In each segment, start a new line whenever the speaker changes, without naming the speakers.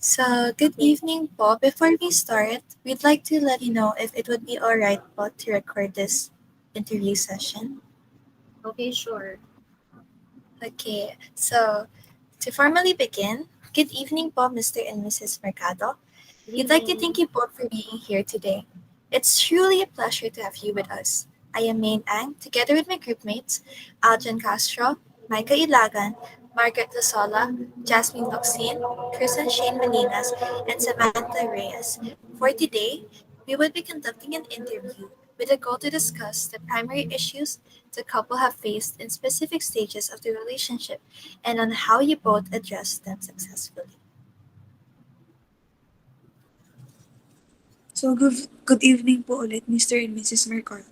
So, good evening po. Before we start, we'd like to let you know if it would be alright po to record this interview session.
Okay, sure.
Okay, so to formally begin, good evening po, Mr. and Mrs. Mercado. We'd like to thank you both for being here today. It's truly a pleasure to have you with us. I am Maine Ang, together with my groupmates, Aljan Castro, Micah Ilagan, Margaret Lasola, Jasmine Luxin, Kristen Shane Meninas, and Samantha Reyes. For today, we will be conducting an interview with a goal to discuss the primary issues the couple have faced in specific stages of the relationship and on how you both address them successfully.
So, good evening po ulit, Mr. and Mrs. Mercado.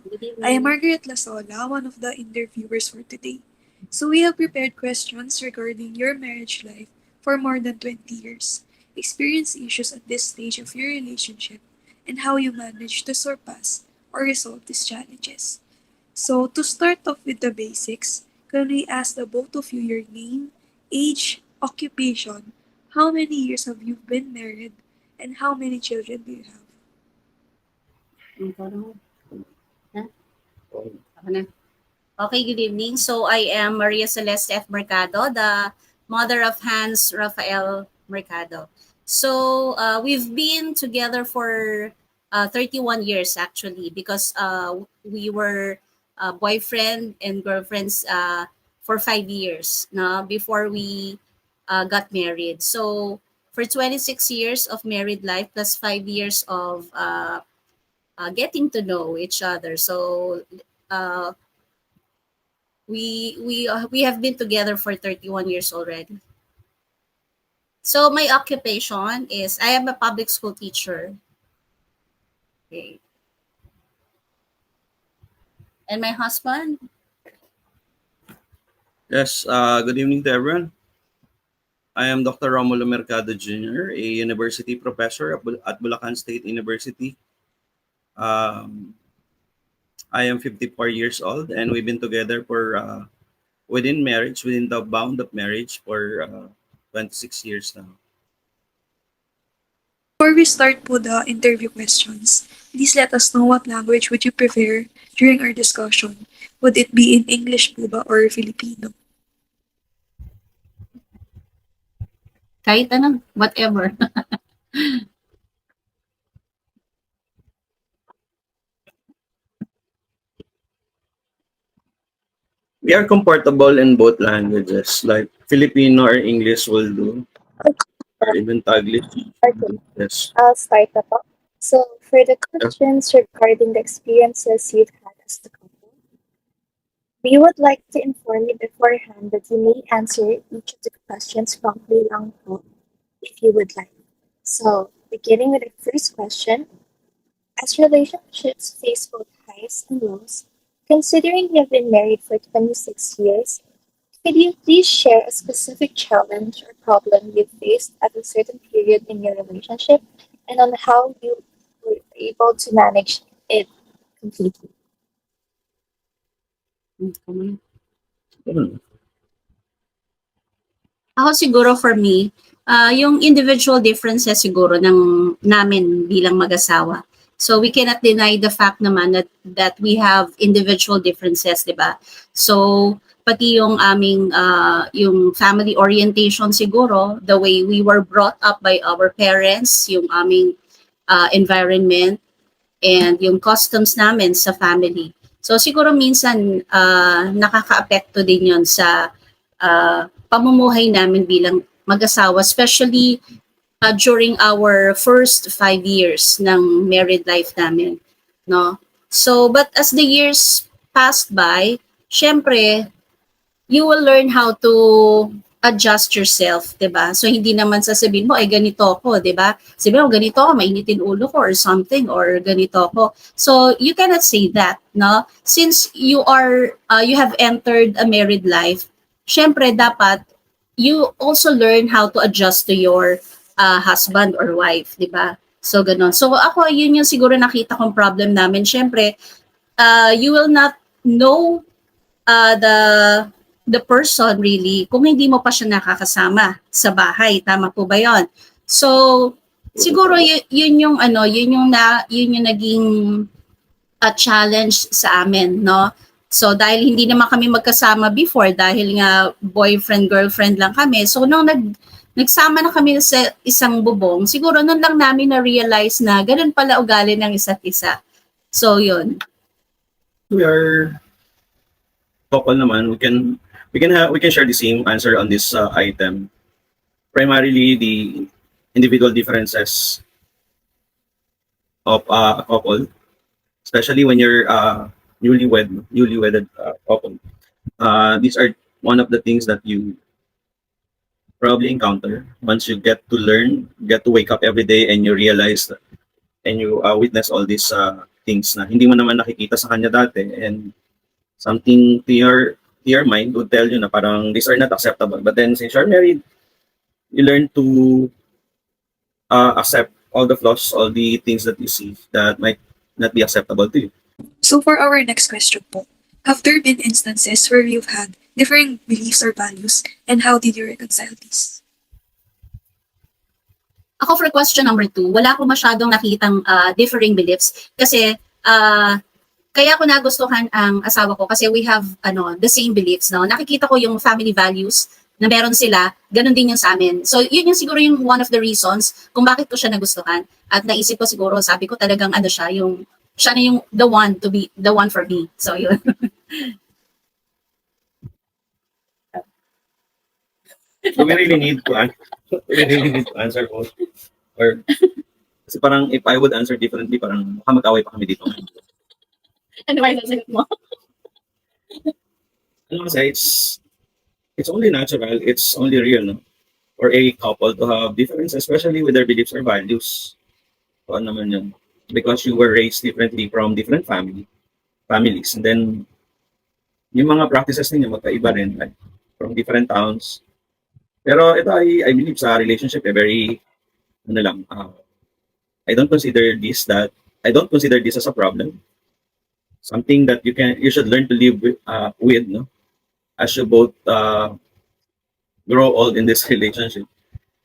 Good
I am
evening.
Margaret Lasola, one of the interviewers for today. So, we have prepared questions regarding your marriage life for more than 20 years, experience issues at this stage of your relationship, and how you manage to surpass or resolve these challenges. So, to start off with the basics, can we ask the both of you your name, age, occupation, how many years have you been married, and how many children do you have?
Ikaw naman. Ha? Ako na. Okay, good evening. So I am Maria Celeste F. Mercado, the mother of Hans Rafael Mercado. So we've been together for 31 years actually because we were boyfriend and girlfriends for 5 years before we got married. So for 26 years of married life plus 5 years of getting to know each other. So uh, we have been together for 31 years already. So my occupation is I am a public school teacher. Okay. And my husband,
Yes, good evening to everyone. I am Dr. Romulo Mercado Jr., a university professor at Bulacan State University. Um, I am 54 years old, and we've been together for within the bound of marriage for 26 years now.
Before we start po the interview questions, please let us know what language would you prefer during our discussion. Would it be in English po ba or Filipino?
kahit anong, whatever.
We are comfortable in both languages, like Filipino or English will do, or even Taglish.
Okay,
Yes.
I'll start the talk. So, for the
Yes.
questions regarding the experiences you've had as a couple, we would like to inform you beforehand that you may answer each of the questions promptly lang po if you would like. So, beginning with the first question, as relationships face both highs and lows, considering you have been married for 26 years, could you please share a specific challenge or problem you faced at a certain period in your relationship and on how you were able to manage it completely?
Hmm.
Ako siguro for me, yung individual differences siguro ng namin bilang mag-asawa. So we cannot deny the fact naman that we have individual differences, 'di ba? So pati yung aming yung family orientation siguro, the way we were brought up by our parents, yung aming environment and yung customs namin sa family. So siguro minsan nakakaapekto din 'yon sa pamumuhay namin bilang mag-asawa, especially during our first 5 years ng married life namin, no? So, but as the years passed by, syempre, you will learn how to adjust yourself, 'di ba? So hindi naman sasabihin mo ay ganito ako, 'di ba? Sabihin mo ganito ako, mainitin ulo ko or something or ganito ako. So you cannot say that, no? Since you have entered a married life, syempre dapat you also learn how to adjust to your husband or wife, 'di ba? So ganun. So ako yun yung siguro nakita kong problem namin. Syempre, you will not know the the person really kung hindi mo pa siya nakakasama sa bahay. Tama po ba yon? So, siguro yun yung ano, yun yung naging challenge sa amin, no? So, dahil hindi naman kami magkasama before, dahil nga boyfriend, girlfriend lang kami. So, nung nagsama na kami sa isang bubong, siguro nun lang namin na-realize na ganun pala ugali ng isa't isa. So, yun.
We are couple naman. We can share the same answer on this item. Primarily, the individual differences of a couple, especially when you're newly wedded couple. These are one of the things that you probably encounter once you get to learn, get to wake up every day, and you realize that, and you witness all these things na hindi mo naman nakikita sa kanya dati, and something to your mind would tell you na parang these are not acceptable. But then since you're married, you learn to accept all the flaws, all the things that you see that might not be acceptable to you.
So for our next question po, have there been instances where you've had differing beliefs or values, and how did you reconcile these?
Ako for question number 2, wala ko masyadong nakitang differing beliefs kasi kaya ko nagustuhan ang asawa ko kasi we have the same beliefs, no? Nakikita ko yung family values na meron sila, ganun din yung sa amin. So yun yung siguro yung one of the reasons kung bakit ko siya nagustuhan. At naisip ko siguro, sabi ko talagang siya na yung the one for me. So yun.
So we really need to answer both. Or kasi parang if I would answer differently, parang mag-away pa kami dito.
Ano ba yung sasagot mo?
Kasi it's only natural, it's only real, no? For a couple to have differences, especially with their beliefs or values. So ano naman yun? Because you were raised differently from different families. And then, yung mga practices ninyo magkaiba rin, like, from different towns. Pero ito, I believe sa relationship, very, I don't consider this as a problem. Something that you should learn to live with, no? As you both grow old in this relationship.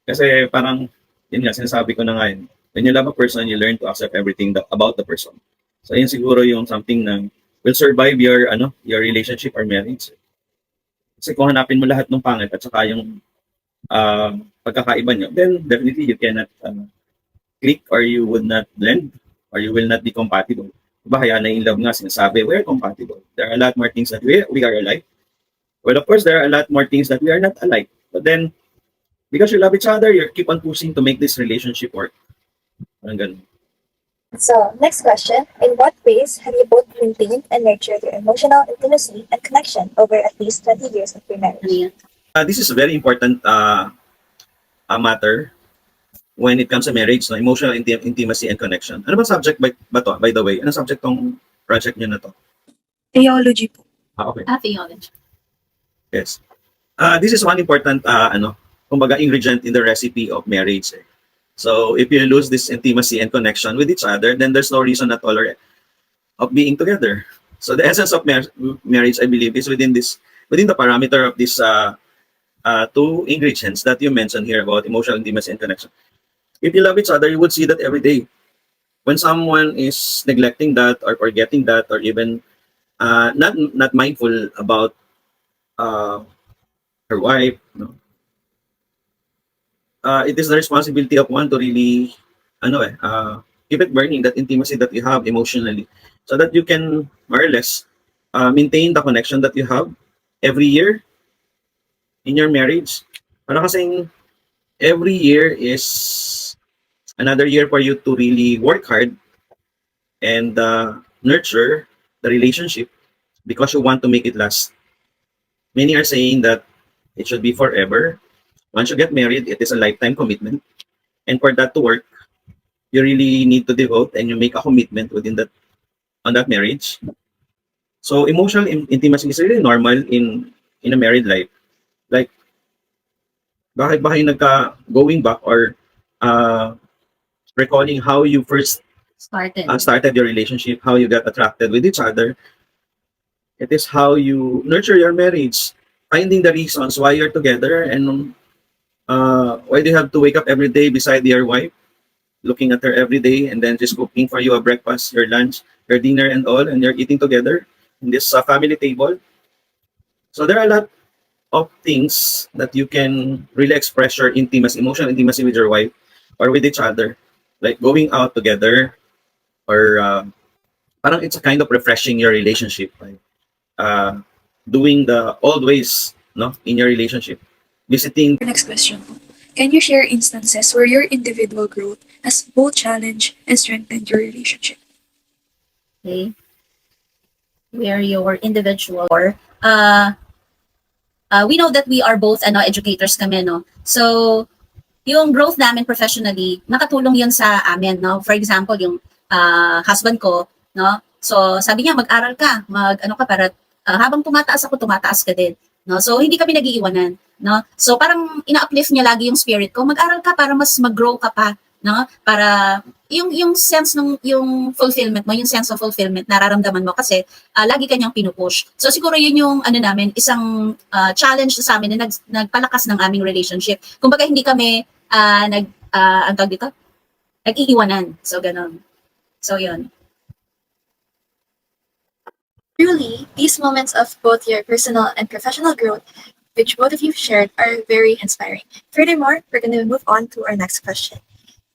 Kasi parang, yun nga, sinasabi ko na nga yun. When you love a person, you learn to accept everything about the person. So yun siguro yung something na will survive your relationship or marriage. Kasi kung hanapin mo lahat ng pangit at saka yung pagkakaiba nyo, then definitely you cannot click, or you would not blend, or you will not be compatible. Diba kaya na in love nga sinasabi, we're compatible. There are a lot more things that we are alike. Well, of course, there are a lot more things that we are not alike. But then, because you love each other, you keep on pushing to make this relationship work.
So, next question. In what ways have you both maintained and nurtured your emotional intimacy and connection over at least 20 years of your marriage?
This is a very important matter when it comes to marriage, no? Emotional intimacy and connection. Ano bang subject ba to, by the way? Ano subject tong project nyo na to?
Theology po.
Okay.
Theology.
Yes. This is one important, kumbaga ingredient in the recipe of marriage. So if you lose this intimacy and connection with each other, then there's no reason at all of being together. So the essence of marriage, I believe, is within the parameter of these two ingredients that you mentioned here about emotional intimacy and connection. If you love each other, you would see that every day. When someone is neglecting that or forgetting that, or even not mindful about her wife, no? It is the responsibility of one to really keep it burning, that intimacy that you have emotionally, so that you can more or less maintain the connection that you have every year in your marriage. Para kasing every year is another year for you to really work hard and nurture the relationship, because you want to make it last. Many are saying that it should be forever. Once you get married, it is a lifetime commitment. And for that to work, you really need to devote and you make a commitment on that marriage. So emotional intimacy is really normal in a married life. Like, bakit ba kayo going back or recalling how you first started your relationship, how you got attracted with each other? It is how you nurture your marriage. finding the reasons why you're together and why do you have to wake up every day beside your wife, looking at her every day, and then just cooking for you a breakfast, your lunch, your dinner, and all, and you're eating together in this family table. So there are a lot of things that you can really express your intimacy, emotional intimacy with your wife or with each other, like going out together, or parang it's a kind of refreshing your relationship, right? Uh, doing the old ways, no, in your relationship, visiting.
Our next question po. Can you share instances where your individual growth has both challenged and strengthened your relationship?
Okay. Where your individual or we know that we are both educators kami, no? So yung growth namin professionally, nakatulong yun sa amin, no? For example, yung husband ko, no? So sabi niya, mag-aral ka, mag-ano ka para habang tumataas ako, tumataas ka din, no? So hindi kami nag-iiwanan, no? So parang ina-uplift niya lagi yung spirit ko, mag-aral ka para mas mag-grow ka pa, no? Para yung sense ng yung fulfillment mo, yung sense of fulfillment nararamdaman mo kasi lagi kanyang pinupush. So siguro yun yung namin, isang challenge sa amin na nagpalakas ng aming relationship. Kumbaga hindi kami ang tawag dito, nag-iiwanan. So ganun. So yun.
Truly, these moments of both your personal and professional growth, which both of you shared, are very inspiring. Furthermore, we're going to move on to our next question.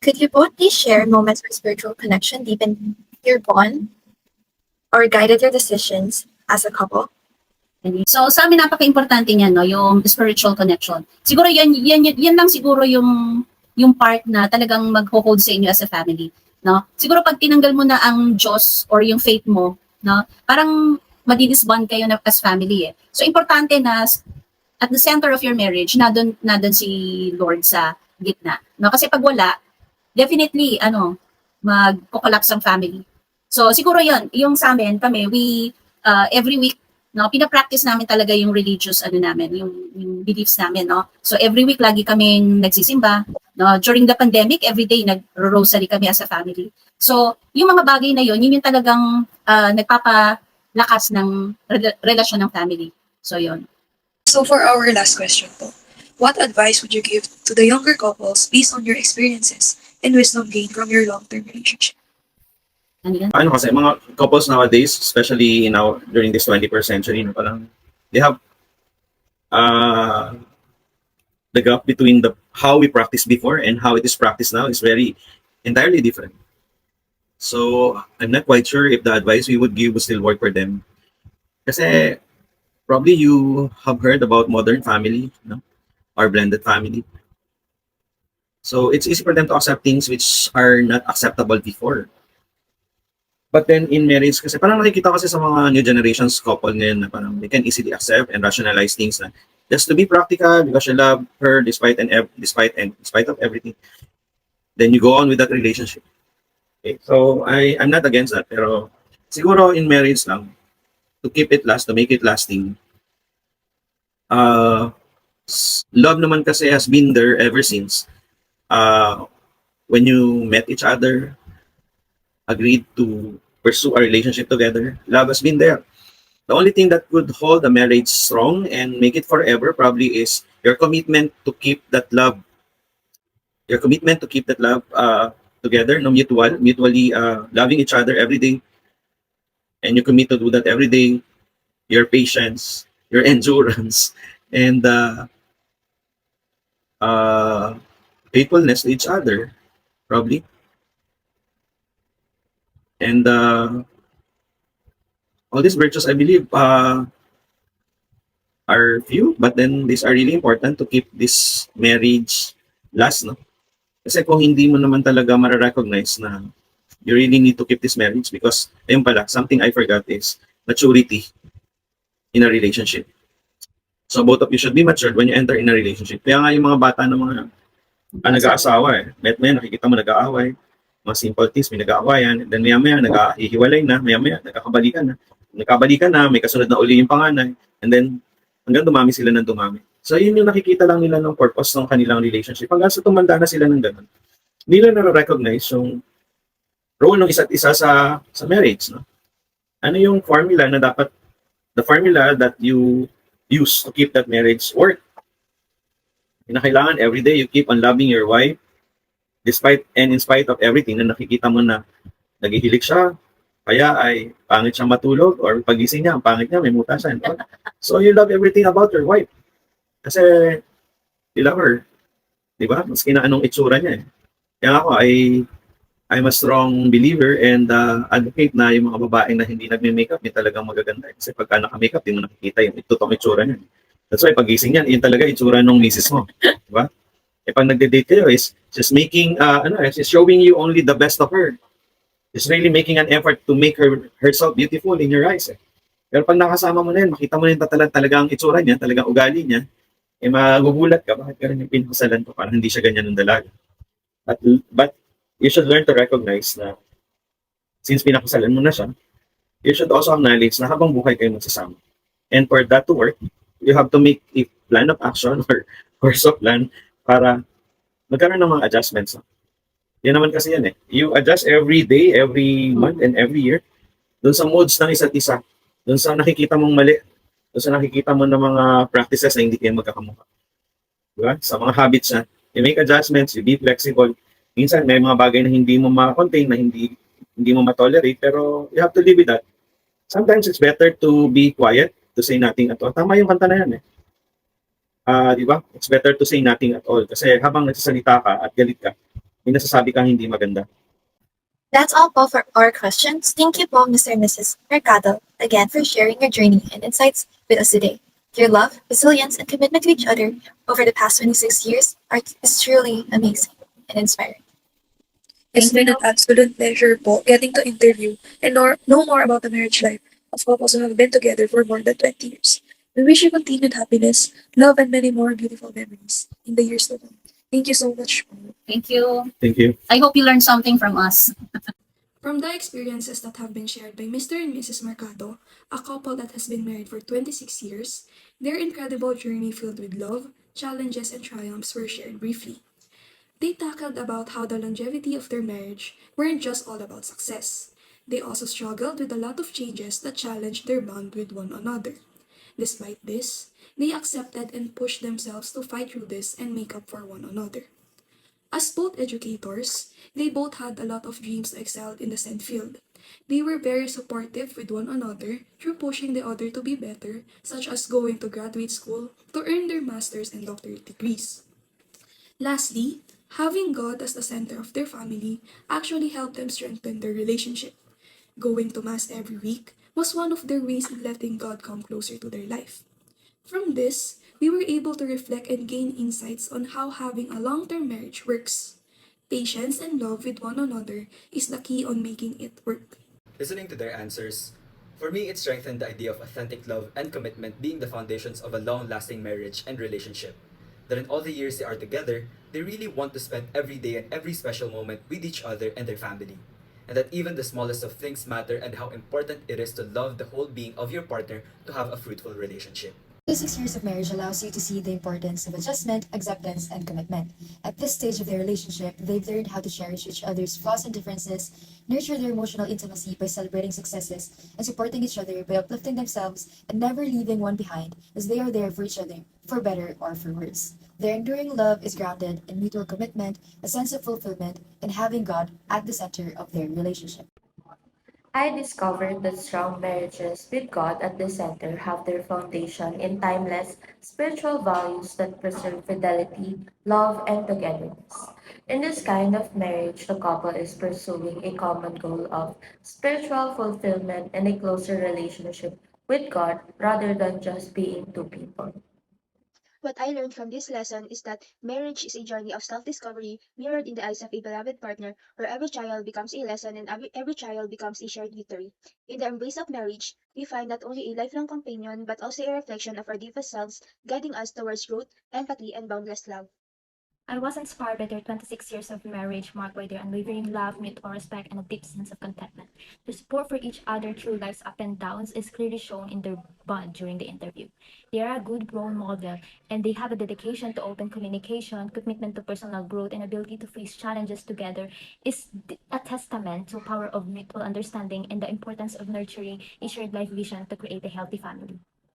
Could you both please share moments where spiritual connection deepened your bond or guided your decisions as a couple?
So sa amin napaka-importante niyan, no, yung spiritual connection. Siguro yan lang siguro yung part na talagang mag-hold sa inyo as a family, no? Siguro pag tinanggal mo na ang Diyos or yung faith mo, no, parang madidisbond kayo na as family eh. So importante na at the center of your marriage na doon si Lord sa gitna, no? Kasi pag wala, definitely mag-collapse ang family. So siguro yung sa amin kami, we every week, no, pina-practice namin talaga yung religious namin, yung beliefs namin, no. So every week lagi kaming nagsisimba, no. During the pandemic, every day nag-rosary kami as a family. So yung mga bagay na yun yung talagang nagpapalakas ng relasyon ng family. So yun.
So for our last question po, what advice would you give to the younger couples based on your experiences and wisdom gained from your long-term relationship?
Ano yan?
Ano kasi, mga couples nowadays, especially during this 21st century, no, parang they have the gap between how we practiced before and how it is practiced now is entirely different. So I'm not quite sure if the advice we would give would still work for them. Kasi probably you have heard about modern family, no? Or blended family. So it's easy for them to accept things which are not acceptable before. But then in marriage, kasi parang nakikita kasi sa mga new generations couple ngayon na parang they can easily accept and rationalize things na just to be practical because you love her despite of everything. Then you go on with that relationship. Okay? So I'm not against that, pero siguro in marriage lang, to make it lasting. Love naman kasi has been there ever since. When you met each other, agreed to pursue a relationship together, love has been there. The only thing that could hold a marriage strong and make it forever probably is your commitment to keep that love. Your commitment to keep that love together, no, mutually loving each other every day. And you commit to do that every day. Your patience, your endurance, and faithfulness to each other, probably. And all these virtues, I believe, are few, but then these are really important to keep this marriage last, no? Kasi kung hindi mo naman talaga ma-recognize na you really need to keep this marriage, because ayun pala, something I forgot is maturity in a relationship. So both of you should be matured when you enter in a relationship. Kaya nga yung mga bata na mga nag-aasawa met mo yan, nakikita mo nag-aaway, mga simple things, may nag-aawayan, then maya-maya nag-ihiwalay na, maya-maya nagkakabalikan na, may kasunod na uli yung panganay, and then hanggang dumami sila ng dumami. So yun yung nakikita lang nila ng purpose ng kanilang relationship. Hanggang sa tumanda na sila ng ganun, nila na-recognize yung role ng isa't isa sa marriage, no? Ano yung formula na dapat, the formula that you use to keep that marriage work. Kailangan every day you keep on loving your wife despite and in spite of everything na nakikita mo na naghihilig siya, kaya ay pangit siyang matulog or pagising niya, ang pangit niya, may mutasan. So you love everything about your wife. Kasi you love her. Di ba? Maski na anong itsura niya eh. Kaya ako I'm a strong believer and advocate na yung mga babaeng na hindi nagme-makeup, yung talagang magaganda. Kasi pagka naka-makeup, di mo nakikita yung totoong itsura niya. That's why pagising yan, yun talaga itsura nung misis mo. Diba? Eh pag nagde-date kayo is just making, she's showing you only the best of her. She's really making an effort to make herself beautiful in your eyes. Eh. Pero pag nakasama mo na yun, makita mo na yun talagang itsura niya, talagang ugali niya, eh magugulat ka, bakit ka rin yung pinakasalan ko, parang hindi siya ganyan ng dalaga. But you should learn to recognize na since pinakasalan mo na siya, you should also acknowledge na habang buhay kayo magsasama. And for that to work, you have to make a plan of action or course of plan para magkaroon ng mga adjustments. Yan naman kasi yan eh. You adjust every day, every month, and every year doon sa moods ng isa't isa. Doon sa nakikita mong mali. Doon sa nakikita mo ng mga practices na hindi kayo magkakamukha. Diba? Sa mga habits na, you make adjustments, you be flexible. Minsan may mga bagay na hindi mo ma-contain, na hindi mo ma-tolerate, pero you have to live with that. Sometimes it's better to be quiet, to say nothing at all. Tama yung kanta na yan eh. Di ba? It's better to say nothing at all. Kasi habang nagsasalita ka at galit ka, may nasasabi kang hindi maganda.
That's all po for our questions. Thank you po, Mr. and Mrs. Mercado, again for sharing your journey and insights with us today. Your love, resilience, and commitment to each other over the past 26 years is truly amazing and inspiring.
It's been an absolute pleasure po getting to interview and know more about the marriage life of couples who have been together for more than 20 years. We wish you continued happiness, love, and many more beautiful memories in the years to come. Thank you so much po.
Thank you.
Thank you.
I hope you learned something from us.
From the experiences that have been shared by Mr. and Mrs. Mercado, a couple that has been married for 26 years, their incredible journey filled with love, challenges, and triumphs were shared briefly. They tackled about how the longevity of their marriage weren't just all about success. They also struggled with a lot of changes that challenged their bond with one another. Despite this, they accepted and pushed themselves to fight through this and make up for one another. As both educators, they both had a lot of dreams to excel in the said field. They were very supportive with one another through pushing the other to be better, such as going to graduate school to earn their master's and doctorate degrees. Lastly, having God as the center of their family actually helped them strengthen their relationship. Going to Mass every week was one of their ways in letting God come closer to their life. From this, we were able to reflect and gain insights on how having a long-term marriage works. Patience and love with one another is the key on making it work.
Listening to their answers, for me, it strengthened the idea of authentic love and commitment being the foundations of a long-lasting marriage and relationship. That in all the years they are together, they really want to spend every day and every special moment with each other and their family. And that even the smallest of things matter and how important it is to love the whole being of your partner to have a fruitful relationship.
6 years of marriage allows you to see the importance of adjustment, acceptance, and commitment. At this stage of their relationship, they've learned how to cherish each other's flaws and differences, nurture their emotional intimacy by celebrating successes, and supporting each other by uplifting themselves and never leaving one behind, as they are there for each other, for better or for worse. Their enduring love is grounded in mutual commitment, a sense of fulfillment, and having God at the center of their relationship.
I discovered that strong marriages with God at the center have their foundation in timeless spiritual values that preserve fidelity, love, and togetherness. In this kind of marriage, the couple is pursuing a common goal of spiritual fulfillment and a closer relationship with God rather than just being two people.
What I learned from this lesson is that marriage is a journey of self-discovery mirrored in the eyes of a beloved partner, where every trial becomes a lesson and every trial becomes a shared victory. In the embrace of marriage, we find not only a lifelong companion but also a reflection of our deepest selves, guiding us towards growth, empathy, and boundless love.
I was inspired by their 26 years of marriage marked by their unwavering love, mutual respect, and a deep sense of contentment. The support for each other through life's ups and downs is clearly shown in their bond during the interview. They are a good role model, and they have a dedication to open communication, commitment to personal growth, and ability to face challenges together is a testament to the power of mutual understanding and the importance of nurturing a shared life vision to create a healthy family.